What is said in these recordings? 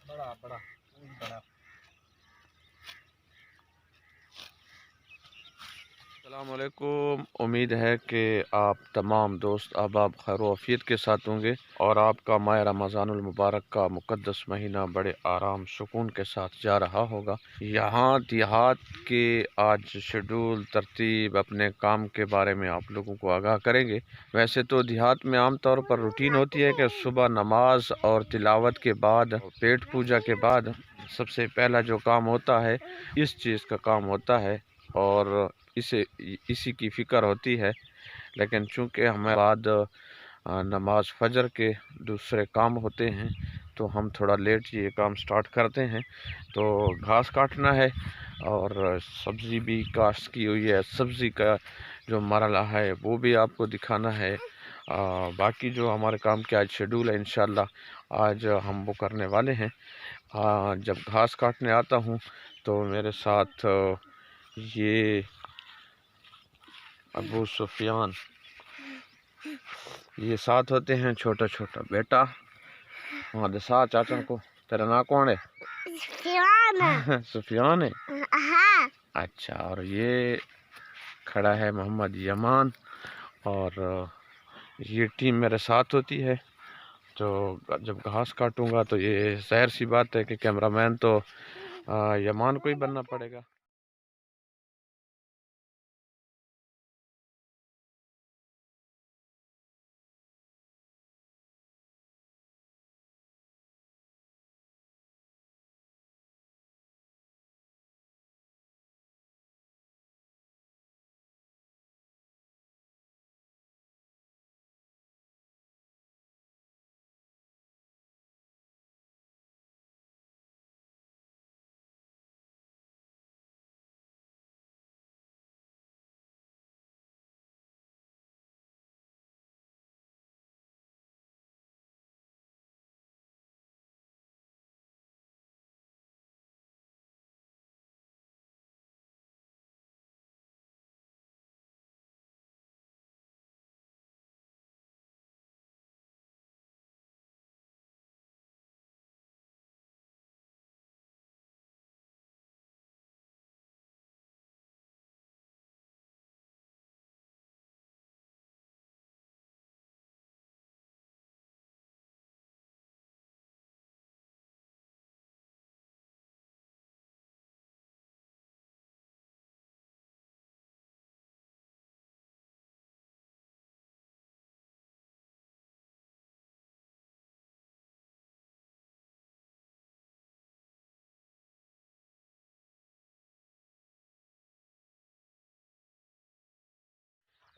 बड़ा बड़ा बड़ा। अस्सलामुअलैकुम। उम्मीद है कि आप तमाम दोस्त अहबाब खैर आफियत के साथ होंगे और आपका माह रमज़ानुल मुबारक का मुक़द्दस महीना बड़े आराम सुकून के साथ जा रहा होगा। यहाँ देहात के आज शेड्यूल तरतीब अपने काम के बारे में आप लोगों को आगाह करेंगे। वैसे तो देहात में आम तौर पर रूटीन होती है कि सुबह नमाज और तिलावत के बाद, पेट पूजा के बाद सबसे पहला जो काम होता है इस चीज़ का काम होता है और इसी की फ़िक्र होती है। लेकिन चूँकि हमें बाद नमाज फजर के दूसरे काम होते हैं तो हम थोड़ा लेट ये काम स्टार्ट करते हैं। तो घास काटना है और सब्ज़ी भी काश्त की हुई है। सब्ज़ी का जो मरला है वो भी आपको दिखाना है। बाकी जो हमारे काम के आज शेड्यूल है इंशाल्लाह आज हम वो करने वाले हैं। जब घास काटने आता हूँ तो मेरे साथ ये अबू सुफियान ये साथ होते हैं, छोटा छोटा बेटा वहाँ दे साथ चाचा को। तेरा नाम कौन है? सुफियान है। अच्छा। और ये खड़ा है मोहम्मद यमान और ये टीम मेरे साथ होती है। तो जब घास काटूंगा तो ये जाहिर सी बात है कि कैमरामैन तो यमान को ही बनना पड़ेगा।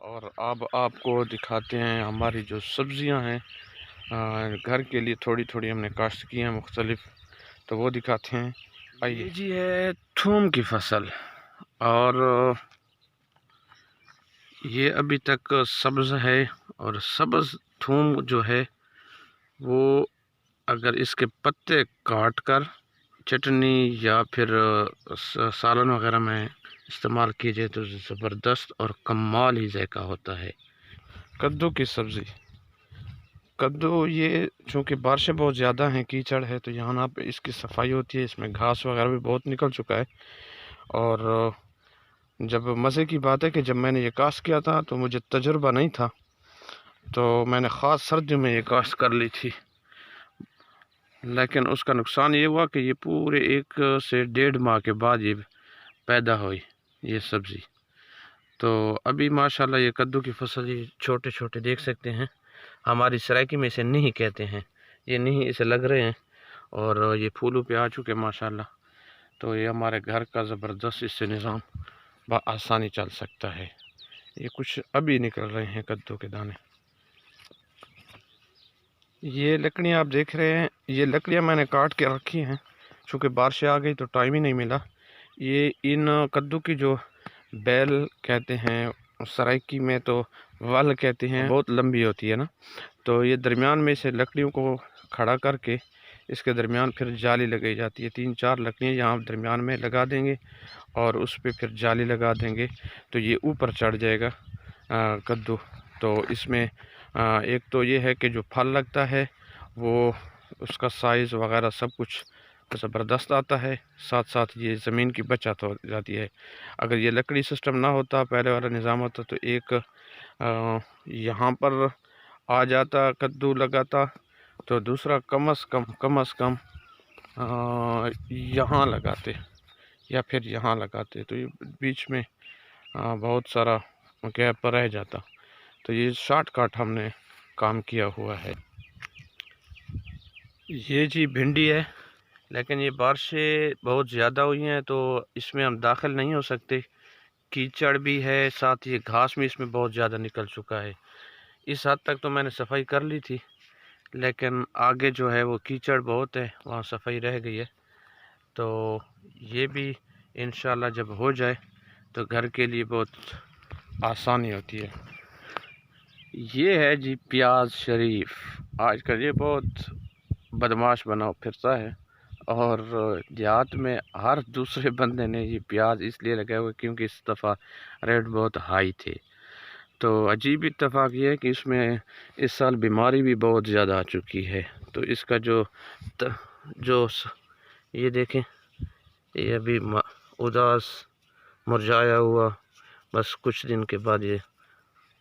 और अब आपको दिखाते हैं हमारी जो सब्जियां हैं घर के लिए थोड़ी थोड़ी हमने काश्त की हैं मुख्तलिफ, तो वो दिखाते हैं। आइए जी, है थूम की फसल और ये अभी तक सब्ज़ है। और सब्ज़ थूम जो है वो अगर इसके पत्ते काट कर चटनी या फिर सालन वगैरह में इस्तेमाल किए जाए तो ज़बरदस्त और कमाल ही जायका होता है। कद्दू की सब्ज़ी। कद्दू ये चूँकि बारिशें बहुत ज़्यादा हैं, कीचड़ है, तो यहाँ पे इसकी सफाई होती है। इसमें घास वगैरह भी बहुत निकल चुका है। और जब मज़े की बात है कि जब मैंने ये काश्त किया था तो मुझे तजुर्बा नहीं था, तो मैंने ख़ास सर्दियों में ये काश्त कर ली थी। लेकिन उसका नुकसान ये हुआ कि ये पूरे 1 से 1.5 माह के बाद ये पैदा हुई ये सब्ज़ी। तो अभी माशाल्लाह ये कद्दू की फसल ये छोटे छोटे देख सकते हैं। हमारी सराइकी में इसे नहीं कहते हैं, ये नहीं इसे लग रहे हैं और ये फूलों पे आ चुके माशाल्लाह। तो ये हमारे घर का ज़बरदस्त इससे निज़ाम आसानी चल सकता है। ये कुछ अभी निकल रहे हैं कद्दू के दाने। ये लकड़ियाँ आप देख रहे हैं, ये लकड़ियाँ मैंने काट के रखी हैं, चूँकि बारिश आ गई तो टाइम ही नहीं मिला। ये इन कद्दू की जो बैल कहते हैं, सराइकी में तो वल कहते हैं, बहुत लंबी होती है ना, तो ये दरमियान में से लकड़ियों को खड़ा करके इसके दरमियान फिर जाली लगाई जाती है। 3-4 लकड़ियाँ यहाँ दरमियान में लगा देंगे और उस पर फिर जाली लगा देंगे, तो ये ऊपर चढ़ जाएगा कद्दू। तो इसमें एक तो ये है कि जो फल लगता है वो उसका साइज़ वगैरह सब कुछ ज़बरदस्त आता है, साथ साथ ये ज़मीन की बचत हो जाती है। अगर ये लकड़ी सिस्टम ना होता, पहले वाला निज़ाम होता, तो एक यहाँ पर आ जाता कद्दू लगाता, तो दूसरा कम अज़ कम यहाँ लगाते या फिर यहाँ लगाते, तो ये बीच में बहुत सारा गैप रह जाता। तो ये शॉर्टकट हमने काम किया हुआ है। ये जी भिंडी है, लेकिन ये बारिशें बहुत ज़्यादा हुई हैं तो इसमें हम दाखिल नहीं हो सकते। कीचड़ भी है, साथ ये घास भी इसमें बहुत ज़्यादा निकल चुका है। इस हद तक तो मैंने सफाई कर ली थी, लेकिन आगे जो है वो कीचड़ बहुत है, वहाँ सफाई रह गई है। तो ये भी इंशाल्लाह जब हो जाए तो घर के लिए बहुत आसानी होती है। ये है जी प्याज शरीफ। आजकल ये बहुत बदमाश बना फिरता है और देहात में हर दूसरे बंदे ने ये प्याज इसलिए लगाए हुए क्योंकि इस दफ़ा रेट बहुत हाई थे। तो अजीब इत्तेफाक ये है कि इसमें इस साल बीमारी भी बहुत ज़्यादा आ चुकी है। तो इसका जो ये देखें, ये अभी उदास मुरझाया हुआ, बस कुछ दिन के बाद ये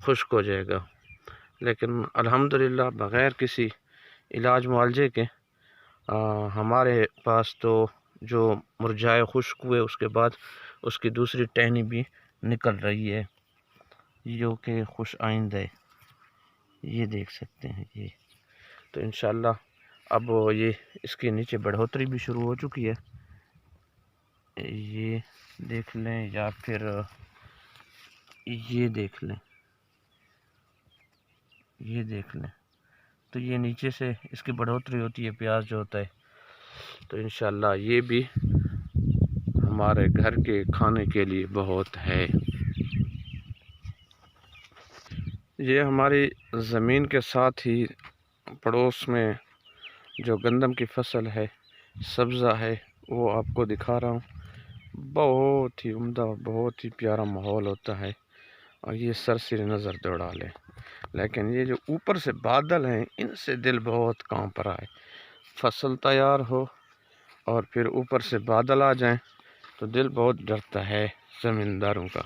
खुश्क हो जाएगा। लेकिन अल्हम्दुलिल्लाह बग़ैर किसी इलाज मुआलजे के हमारे पास तो जो मुरझाए खुश्क हुए उसके बाद उसकी दूसरी टहनी भी निकल रही है, जो कि खुश आइंद है। ये देख सकते हैं ये। तो इंशाल्लाह अब ये इसके नीचे बढ़ोतरी भी शुरू हो चुकी है, ये देख लें या फिर ये देख लें, ये देख लें। तो ये नीचे से इसकी बढ़ोतरी होती है, प्याज जो होता है। तो इंशाल्लाह ये भी हमारे घर के खाने के लिए बहुत है। ये हमारी ज़मीन के साथ ही पड़ोस में जो गंदम की फसल है, सब्ज़ा है, वो आपको दिखा रहा हूँ। बहुत ही उम्दा, बहुत ही प्यारा माहौल होता है और ये सरसरी नज़र दौड़ा ले। लेकिन ये जो ऊपर से बादल हैं, इनसे दिल बहुत कांप रहा है। फसल तैयार हो और फिर ऊपर से बादल आ जाएं तो दिल बहुत डरता है ज़मींदारों का।